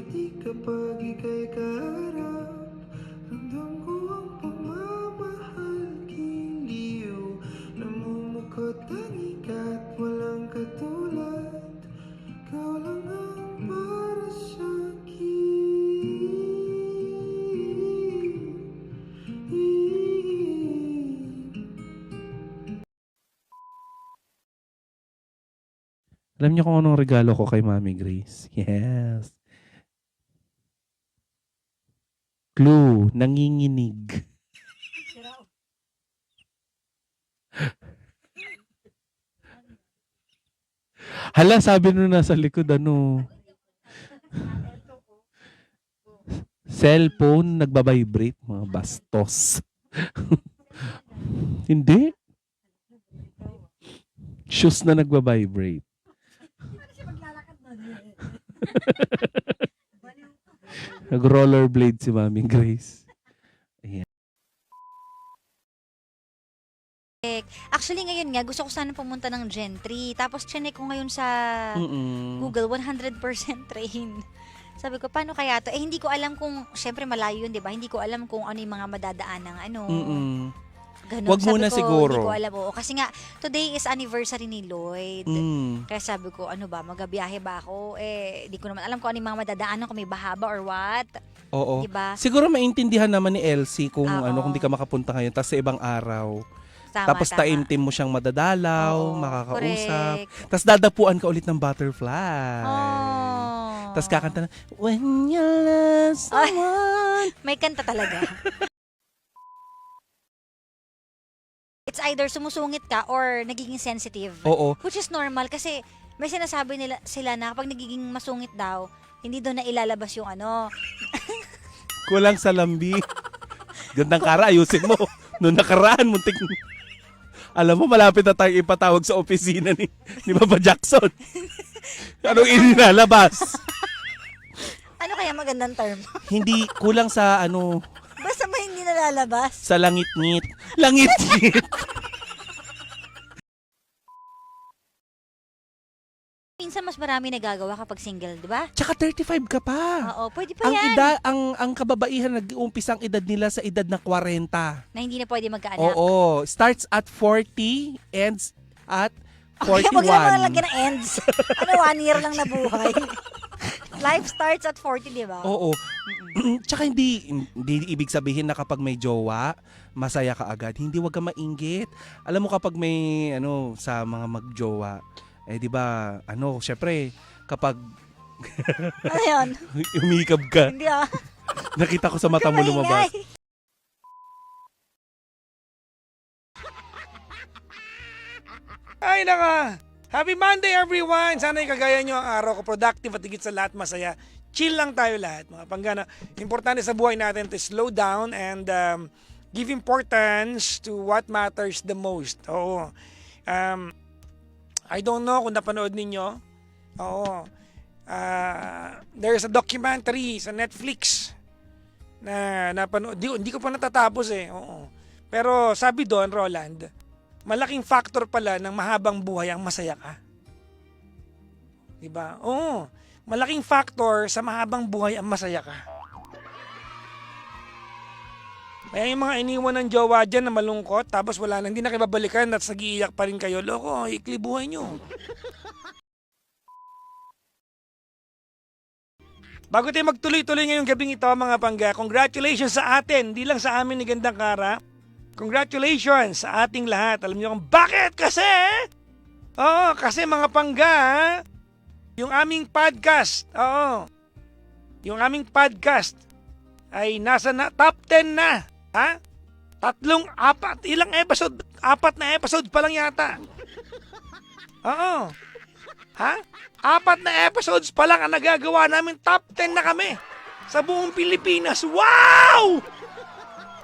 ngiti kapag ika'y kaharap. Ramdam ko ang pagmamahal, giliw, namumukot tanging ka't walang katulad. Ikaw lang ang para sa'kin. Alam niyo kung anong regalo ko kay Mami Grace? Yes. Clue, nanginginig. Hala, sabi nung nasa likod, ano, cellphone, nagbabibrate, mga bastos. Hindi. Shoes na nagbabibrate. Nag-rollerblade si Mami Grace. Ayan. Actually, ngayon nga, gusto ko sana pumunta ng Gentry. Tapos, chinek ko ngayon sa Google, 100% train. Sabi ko, paano kaya to? Eh, hindi ko alam kung, syempre malayo yun, di ba? Hindi ko alam kung ano yung mga madadaan ng ano. Ganun. Wag Sabi muna ko, siguro. Hindi ko alam. Oo. Kasi nga, today is anniversary ni Lloyd. Kaya sabi ko, ano ba, magabiyahe ba ako? Eh, di ko naman alam kung ano yung mga madadaanan, kung may bahaba or what. Oo. Diba? Siguro maintindihan naman ni Elsie kung Oo. ano kung di ka makapunta ngayon tapos sa ibang araw. Tama, Tapos tama. taimtim mo siyang madadalaw, Oo, makakausap. correct. Tapos dadapuan ka ulit ng butterfly. Oh. Tapos kakanta na, when you love someone. May kanta talaga. It's either sumusungit ka or nagiging sensitive. Oo. Which is normal kasi may sinasabi nila sila na kapag nagiging masungit daw, hindi doon na ilalabas yung ano. Kulang sa lambi. Gandang kara, ayusin mo. Noong nakaraan, muntik. Alam mo, malapit na tayong ipatawag sa opisina ni Papa Jackson. Anong inilalabas? Ano kaya magandang term? Hindi, kulang sa ano, Basta may hindi nalalabas. sa langit-ngit. Langit-ngit. Minsan mas marami nagagawa kapag single, di ba? Tsaka 35 ka pa. Oo, pwede pa Ang yan. edad, ang kababaihan nag-uumpisa ang edad nila sa edad na 40. Na hindi na pwede magkaanak. Oo, starts at 40, ends at Okay, wag naman 41. lagyan ng ends. Ano, 1 year lang na buhay. Life starts at 40, di ba? Oo. Tsaka hindi ibig sabihin na kapag may jowa, masaya ka agad. Hindi, wag ka mainggit. Alam mo kapag may ano sa mga magjowa, eh di ba, ano, syempre kapag Ano yun? umikab ka, Hindi ah. nakita ko sa mata mo lumabas. Maingay. Ay naka! Happy Monday everyone! Sana kagaya nyo ang araw ko, productive at higit sa lahat masaya. Chill lang tayo lahat mga panggana. Importante sa buhay natin to slow down and give importance to what matters the most. Oo. I don't know kung napanood ninyo. Oo. There's a documentary sa Netflix na napanood. Hindi ko pa natatapos eh. Oo. Pero sabi doon, Roland, malaking factor pala ng mahabang buhay ang masaya ka. Diba? Oo. Malaking factor sa mahabang buhay ang masaya ka. Kaya yung mga iniwan ng jowa dyan na malungkot, tapos wala na, hindi na kayo babalikan at nag-iiyak pa rin kayo. Loko, ikli buhay nyo. Bago tayo magtuloy-tuloy ngayong gabing ito mga pangga, congratulations sa atin, hindi lang sa amin ni Gandang Kara. Congratulations sa ating lahat. Alam niyo kung bakit? Kasi, oo, kasi mga pangga, yung aming podcast, yung aming podcast ay nasa top 10 na. Ha? 4 ilang episode? 4 na episode pa lang yata. Oo. Ha? 4 na episodes pa lang ang nagagawa namin. Top 10 na kami sa buong Pilipinas. Wow!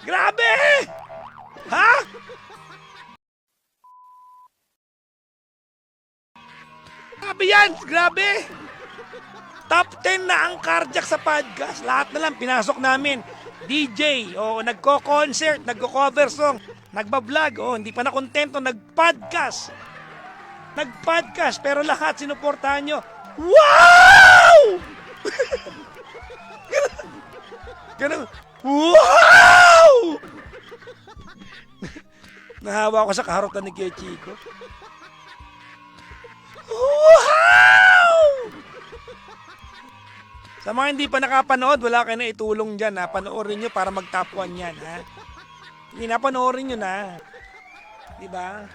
Grabe! Ha? Grabe yan! Grabe! Top 10 na ang cardiac sa podcast. Lahat na lang pinasok namin. DJ, nagko-concert, nagko-cover song, nagba-vlog, hindi pa na kontento, nag-podcast. Nag-podcast, pero lahat sinuportahan nyo. Wow! Ganun. Wow! Nahawa ako sa kaharotan ni Kuya Chico. Wow! Sa mga hindi pa nakapanood, wala kayo na itulong dyan, ha? Panoorin nyo para mag-top 1 yan, ha? Hindi na, panoorin nyo na. Diba?